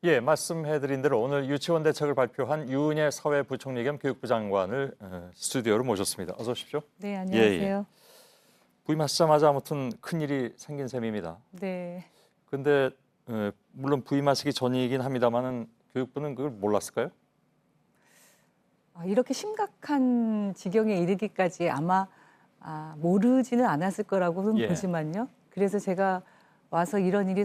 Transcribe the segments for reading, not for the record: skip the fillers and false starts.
예, 말씀해드린 대로 오늘 유치원 대책을 발표한 유은혜 사회부총리 겸 교육부 장관을 스튜디오로 모셨습니다. 어서 오십시오. 네, 예, 예. 안녕하세요. 부임하시자마자 아무튼 큰일이 생긴 셈입니다. 네. 근데 물론 부임하시기 전이긴 합니다만은 교육부는 그걸 몰랐을까요? 이렇게 심각한 지경에 이르기까지 아마 모르지는 않았을 거라고는 예. 보지만요. 그래서 제가 와서 이런 일이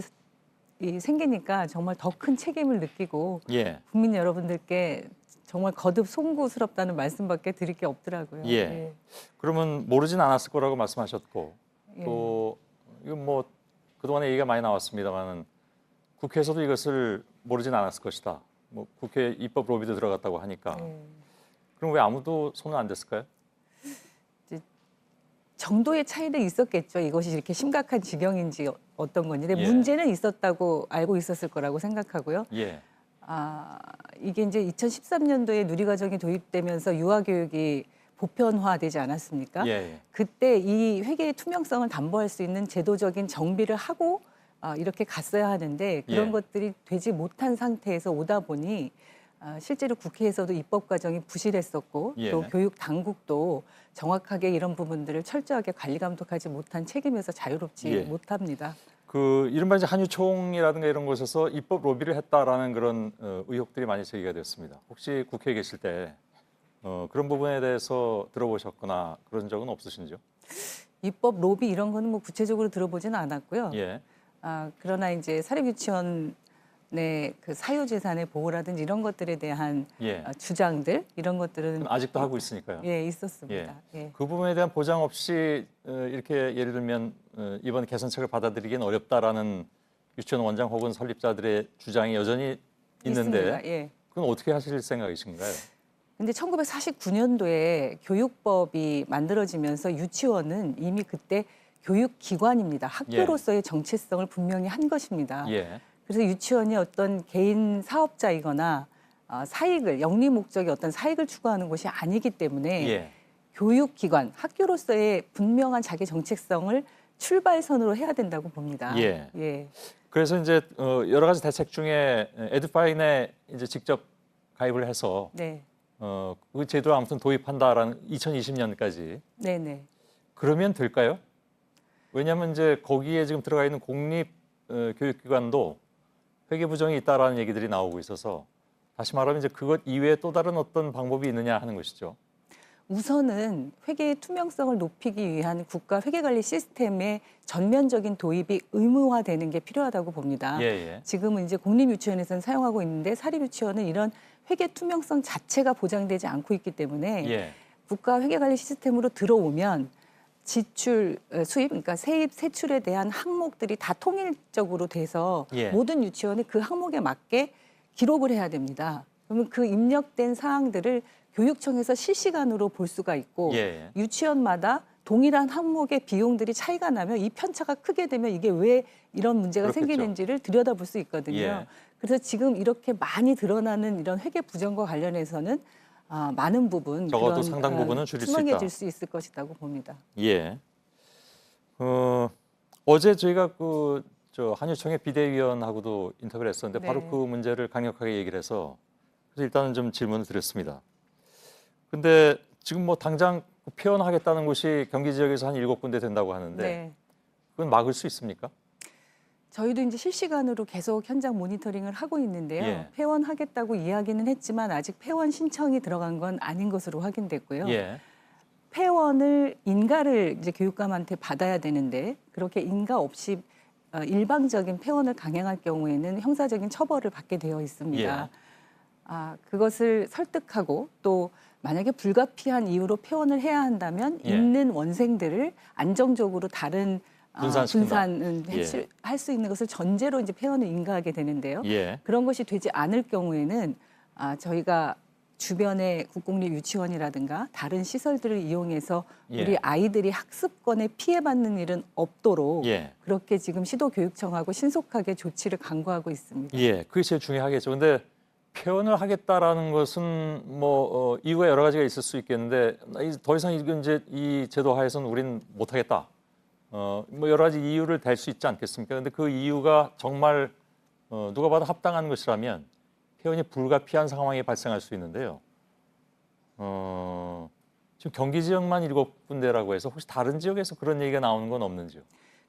생기니까 정말 더 큰 책임을 느끼고 예. 국민 여러분들께 정말 거듭 송구스럽다는 말씀밖에 드릴 게 없더라고요. 예. 네. 그러면 모르진 않았을 거라고 말씀하셨고 예. 또 이건 뭐 그동안에 얘기가 많이 나왔습니다만은 국회에서도 이것을 모르진 않았을 것이다. 뭐 국회 입법 로비도 들어갔다고 하니까 네. 그럼 왜 아무도 손은 안 댔을까요? 정도의 차이는 있었겠죠. 이것이 이렇게 심각한 지경인지 어떤 건지. 근데 예. 문제는 있었다고 알고 있었을 거라고 생각하고요. 예. 이게 이제 2013년도에 누리과정이 도입되면서 유아교육이 보편화되지 않았습니까? 예. 그때 이 회계의 투명성을 담보할 수 있는 제도적인 정비를 하고 이렇게 갔어야 하는데 그런 예. 것들이 되지 못한 상태에서 오다 보니 실제로 국회에서도 입법 과정이 부실했었고 예. 또 교육 당국도 정확하게 이런 부분들을 철저하게 관리 감독하지 못한 책임에서 자유롭지 예. 못합니다. 그 이른바 이제 한유총이라든가 이런 곳에서 입법 로비를 했다라는 그런 의혹들이 많이 제기가 됐습니다. 혹시 국회에 계실 때 그런 부분에 대해서 들어보셨거나 그런 적은 없으신지요? 입법 로비 이런 거는 뭐 구체적으로 들어보지는 않았고요. 예. 그러나 이제 사립유치원의 그 사유재산의 보호라든지 이런 것들에 대한 예. 주장들 이런 것들은 아직도 하고 있으니까요. 예 있었습니다. 예. 그 부분에 대한 보장 없이 이렇게 예를 들면 이번 개선책을 받아들이기는 어렵다라는 유치원 원장 혹은 설립자들의 주장이 여전히 있는데 있습니다. 예. 그건 어떻게 하실 생각이신가요? 근데 1949년도에 교육법이 만들어지면서 유치원은 이미 그때 교육기관입니다. 학교로서의 정체성을 분명히 한 것입니다. 예. 그래서 유치원이 어떤 개인 사업자이거나 사익을 영리 목적의 어떤 사익을 추구하는 곳이 아니기 때문에 예. 교육기관, 학교로서의 분명한 자기 정체성을 출발선으로 해야 된다고 봅니다. 예. 예. 그래서 이제 여러 가지 대책 중에 에듀파인에 이제 직접 가입을 해서 네. 그 제도를 아무튼 도입한다라는 2020년까지 네네. 그러면 될까요? 왜냐하면 이제 거기에 지금 들어가 있는 공립 교육기관도 회계 부정이 있다라는 얘기들이 나오고 있어서 다시 말하면 이제 그것 이외에 또 다른 어떤 방법이 있느냐 하는 것이죠. 우선은 회계의 투명성을 높이기 위한 국가 회계관리 시스템의 전면적인 도입이 의무화되는 게 필요하다고 봅니다. 예. 지금은 이제 공립유치원에서는 사용하고 있는데 사립유치원은 이런 회계 투명성 자체가 보장되지 않고 있기 때문에 예. 국가 회계관리 시스템으로 들어오면 지출, 수입, 그러니까 세입, 세출에 대한 항목들이 다 통일적으로 돼서 예. 모든 유치원이 그 항목에 맞게 기록을 해야 됩니다. 그러면 그 입력된 사항들을 교육청에서 실시간으로 볼 수가 있고 예. 유치원마다 동일한 항목의 비용들이 차이가 나면 이 편차가 크게 되면 이게 왜 이런 문제가 그렇겠죠. 생기는지를 들여다볼 수 있거든요. 예. 그래서 지금 이렇게 많이 드러나는 이런 회계 부정과 관련해서는 많은 부분 적어도 그런, 상당 부분은 줄일 수 있다. 투명해질 수 있을 것이라고 봅니다. 예. 어제 저희가 저 한유총의 비대위원하고도 인터뷰를 했었는데 네. 바로 그 문제를 강력하게 얘기를 해서 그래서 일단은 좀 질문을 드렸습니다. 근데 지금 뭐 당장 폐원하겠다는 곳이 경기 지역에서 한 7군데 된다고 하는데 네. 그건 막을 수 있습니까? 저희도 이제 실시간으로 계속 현장 모니터링을 하고 있는데요. 예. 폐원하겠다고 이야기는 했지만 아직 폐원 신청이 들어간 건 아닌 것으로 확인됐고요. 예. 폐원을 인가를 이제 교육감한테 받아야 되는데 그렇게 인가 없이 일방적인 폐원을 강행할 경우에는 형사적인 처벌을 받게 되어 있습니다. 그것을 설득하고 또 만약에 불가피한 이유로 폐원을 해야 한다면 예. 있는 원생들을 안정적으로 다른 분산시킨다. 분산은 예. 할 수 있는 것을 전제로 이제 폐원을 인가하게 되는데요. 예. 그런 것이 되지 않을 경우에는 저희가 주변의 국공립 유치원이라든가 다른 시설들을 이용해서 예. 우리 아이들이 학습권에 피해받는 일은 없도록 예. 그렇게 지금 시도교육청하고 신속하게 조치를 강구하고 있습니다. 예. 그게 제일 중요하겠죠. 근데 폐원을 하겠다라는 것은 뭐 이유가 여러 가지가 있을 수 있겠는데 더 이상 이건 이제 이 제도 하에서는 우리는 못 하겠다. 뭐 여러 가지 이유를 댈 수 있지 않겠습니까? 근데 그 이유가 정말 누가 봐도 합당한 것이라면 폐원이 불가피한 상황이 발생할 수 있는데요. 지금 경기 지역만 7군데라고 해서 혹시 다른 지역에서 그런 얘기가 나오는 건 없는지요?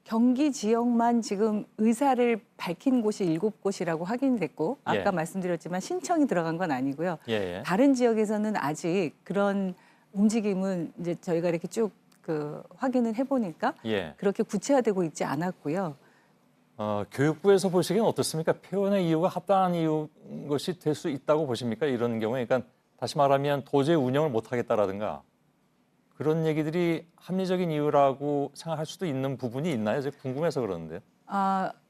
경기 지역만 지금 의사를 밝힌 곳이 7곳이라고 확인됐고 아까 예. 말씀드렸지만 신청이 들어간 건 아니고요. 예, 예. 다른 지역에서는 아직 그런 움직임은 이제 저희가 이렇게 쭉 확인을 해보니까 예. 그렇게 구체화되고 있지 않았고요. 교육부에서 보시기엔 어떻습니까? 폐원의 이유가 합당한 이유 것이 될 수 있다고 보십니까? 이런 경우에, 그러니까 다시 말하면 도저히 운영을 못 하겠다라든가 그런 얘기들이 합리적인 이유라고 생각할 수도 있는 부분이 있나요? 제가 궁금해서 그러는데요.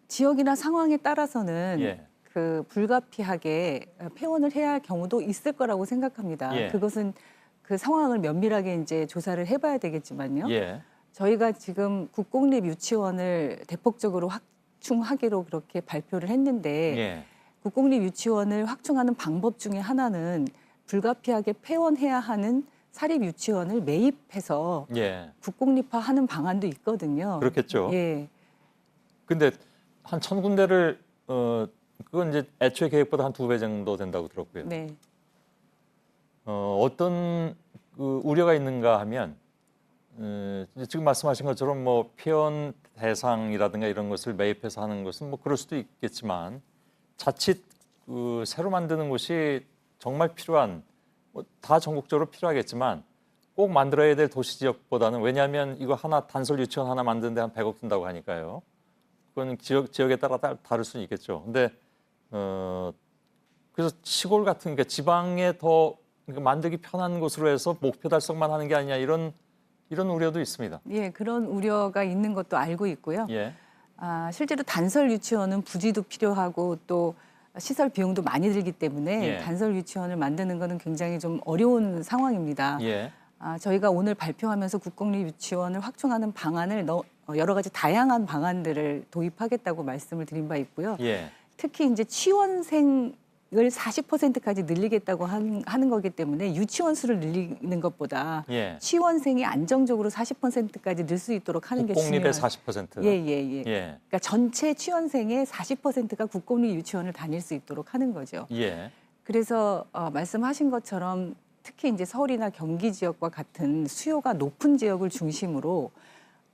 지역이나 상황에 따라서는 예. 그 불가피하게 폐원을 해야 할 경우도 있을 거라고 생각합니다. 예. 그것은 그 상황을 면밀하게 이제 조사를 해봐야 되겠지만요. 예. 저희가 지금 국공립 유치원을 대폭적으로 확충하기로 그렇게 발표를 했는데 예. 국공립 유치원을 확충하는 방법 중에 하나는 불가피하게 폐원해야 하는 사립 유치원을 매입해서 예. 국공립화하는 방안도 있거든요. 그렇겠죠. 예. 근데 한 1,000군데를 그건 이제 애초에 계획보다 한 2배 정도 된다고 들었고요. 네. 어떤 그 우려가 있는가 하면 지금 말씀하신 것처럼 뭐 폐원 대상이라든가 이런 것을 매입해서 하는 것은 뭐 그럴 수도 있겠지만 자칫 새로 만드는 곳이 정말 필요한 다 전국적으로 필요하겠지만 꼭 만들어야 될 도시 지역보다는 왜냐하면 이거 하나 단설 유치원 하나 만드는데 한 100억 든다고 하니까요. 그건 지역에 따라 다를 수는 있겠죠. 근데 그래서 시골 같은 게 지방에 더 그러니까 만들기 편한 곳으로 해서 목표 달성만 하는 게 아니냐 이런 우려도 있습니다. 예, 그런 우려가 있는 것도 알고 있고요. 예. 실제로 단설 유치원은 부지도 필요하고 또 시설 비용도 많이 들기 때문에 예. 단설 유치원을 만드는 것은 굉장히 좀 어려운 상황입니다. 예. 저희가 오늘 발표하면서 국공립 유치원을 확충하는 방안을 여러 가지 다양한 방안들을 도입하겠다고 말씀을 드린 바 있고요. 예. 특히 이제 취원생을 40%까지 늘리겠다고 하는 거기 때문에 유치원 수를 늘리는 것보다 예. 취원생이 안정적으로 40%까지 늘 수 있도록 하는 게 국공립의 중요해요. 40%. 예. 예. 그러니까 전체 취원생의 40%가 국공립 유치원을 다닐 수 있도록 하는 거죠. 예. 그래서 말씀하신 것처럼 특히 이제 서울이나 경기 지역과 같은 수요가 높은 지역을 중심으로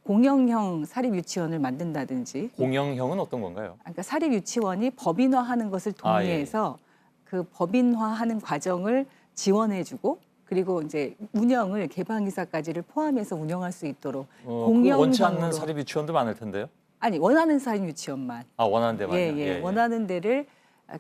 공영형 사립 유치원을 만든다든지. 공영형은 어떤 건가요? 그러니까 사립 유치원이 법인화하는 것을 동의해서 그 법인화하는 과정을 지원해주고 그리고 이제 운영을 개방이사까지를 포함해서 운영할 수 있도록 공영형으로 원치 않는 공영형으로 사립 유치원도 많을 텐데요. 아니 원하는 사립 유치원만 원하는 데만요. 예. 원하는 데를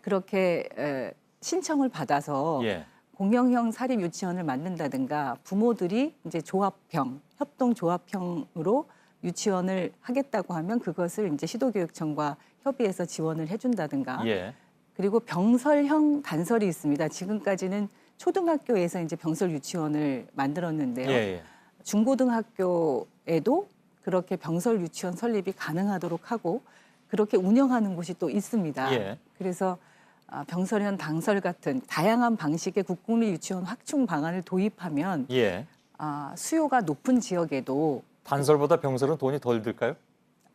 그렇게 신청을 받아서 예. 공영형 사립 유치원을 만든다든가 부모들이 이제 조합형, 협동 조합형으로 유치원을 하겠다고 하면 그것을 이제 시도교육청과 협의해서 지원을 해준다든가. 예. 그리고 병설형 단설이 있습니다. 지금까지는 초등학교에서 이제 병설 유치원을 만들었는데요. 예. 중고등학교에도 그렇게 병설 유치원 설립이 가능하도록 하고 그렇게 운영하는 곳이 또 있습니다. 예. 그래서 병설형 단설 같은 다양한 방식의 국공립 유치원 확충 방안을 도입하면 예. 수요가 높은 지역에도 단설보다 병설은 돈이 덜 들까요?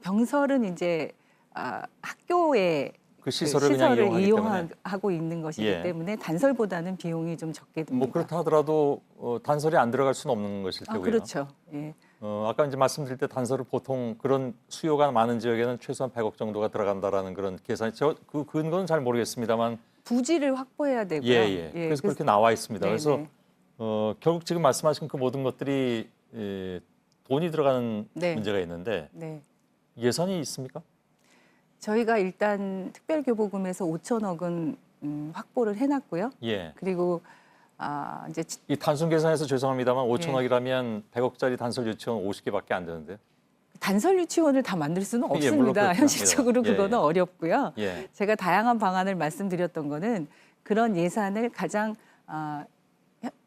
병설은 이제 학교에 그 시설을 그냥 이용하기 때문에. 이용하고 있는 것이기 예. 때문에 단설보다는 비용이 좀 적게 듭니다. 뭐 그렇다 하더라도 단설이 안 들어갈 수는 없는 것일 테고요. 그렇죠. 예. 아까 이제 말씀드릴 때 단설을 보통 그런 수요가 많은 지역에는 최소한 100억 정도가 들어간다라는 그런 계산이 그 근거는 잘 모르겠습니다만 부지를 확보해야 되고요. 예. 그래서 그렇게 나와 있습니다. 네네. 그래서 결국 지금 말씀하신 그 모든 것들이 돈이 들어가는 네. 문제가 있는데 네. 예산이 있습니까? 저희가 일단 특별교보금에서 5천억은 확보를 해놨고요. 예. 그리고 이제 이 단순 계산해서 죄송합니다만 5천억이라면 100억짜리 단설 유치원 50개밖에 안 되는데요. 단설 유치원을 다 만들 수는 물론 없습니다. 그렇구나. 현실적으로 예, 그거는 예. 어렵고요. 예. 제가 다양한 방안을 말씀드렸던 거는 그런 예산을 가장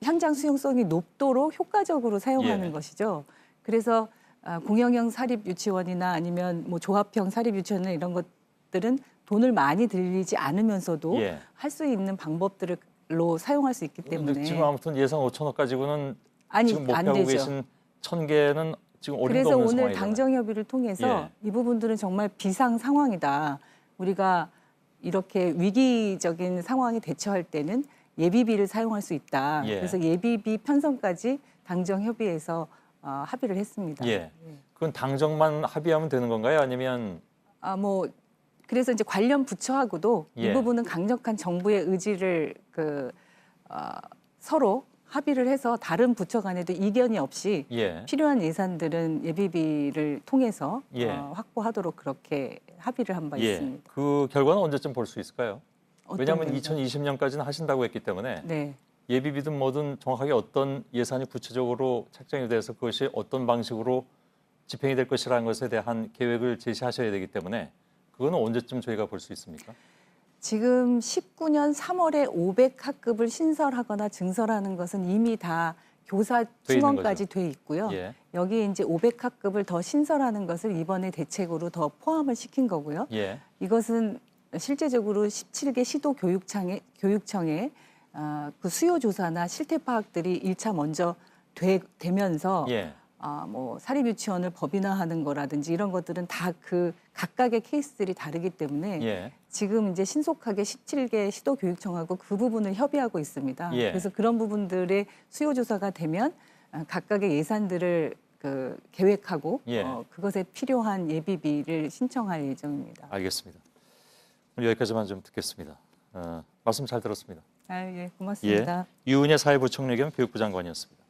현장 수용성이 높도록 효과적으로 사용하는 예. 것이죠. 그래서 공영형 사립 유치원이나 아니면 뭐 조합형 사립 유치원이나 이런 것들은 돈을 많이 들이지 않으면서도 예. 할 수 있는 방법들로 사용할 수 있기 근데 때문에 지금 아무튼 예산 5천억 가지고는 아니 지금 안 목표하고 되죠. 계신 1,000개는 지금 어림도 그래서 없는 오늘 상황이잖아요. 당정 협의를 통해서 이 부분들은 정말 비상 상황이다. 우리가 이렇게 위기적인 상황에 대처할 때는 예비비를 사용할 수 있다. 예. 그래서 예비비 편성까지 당정 협의해서 합의를 했습니다. 예. 그건 당정만 합의하면 되는 건가요? 아니면 뭐 그래서 이제 관련 부처하고도 예. 이 부분은 강력한 정부의 의지를 서로 합의를 해서 다른 부처 간에도 이견이 없이 예. 필요한 예산들은 예비비를 통해서 예. 확보하도록 그렇게 합의를 한 바 예. 있습니다. 그 결과는 언제쯤 볼 수 있을까요? 어떤 왜냐하면 면에서? 2020년까지는 하신다고 했기 때문에 네. 예비비든 뭐든 정확하게 어떤 예산이 구체적으로 책정이 돼서 그것이 어떤 방식으로 집행이 될 것이라는 것에 대한 계획을 제시하셔야 되기 때문에 그거는 언제쯤 저희가 볼 수 있습니까? 지금 19년 3월에 500학급을 신설하거나 증설하는 것은 이미 다 교사 돼 있는 충원까지 돼 있고요. 예. 여기 이제 500학급을 더 신설하는 것을 이번에 대책으로 더 포함을 시킨 거고요. 예. 이것은 실제적으로 17개 시도 교육청에 그 수요 조사나 실태 파악들이 1차 먼저 되면서 예. 뭐 사립 유치원을 법인화하는 거라든지 이런 것들은 다 그 각각의 케이스들이 다르기 때문에 예. 지금 이제 신속하게 17개 시도 교육청하고 그 부분을 협의하고 있습니다. 예. 그래서 그런 부분들의 수요 조사가 되면 각각의 예산들을 계획하고 예. 그것에 필요한 예비비를 신청할 예정입니다. 알겠습니다. 오늘 여기까지만 좀 듣겠습니다. 말씀 잘 들었습니다. 예, 고맙습니다. 예. 유은혜 사회부총리 겸 교육부 장관이었습니다.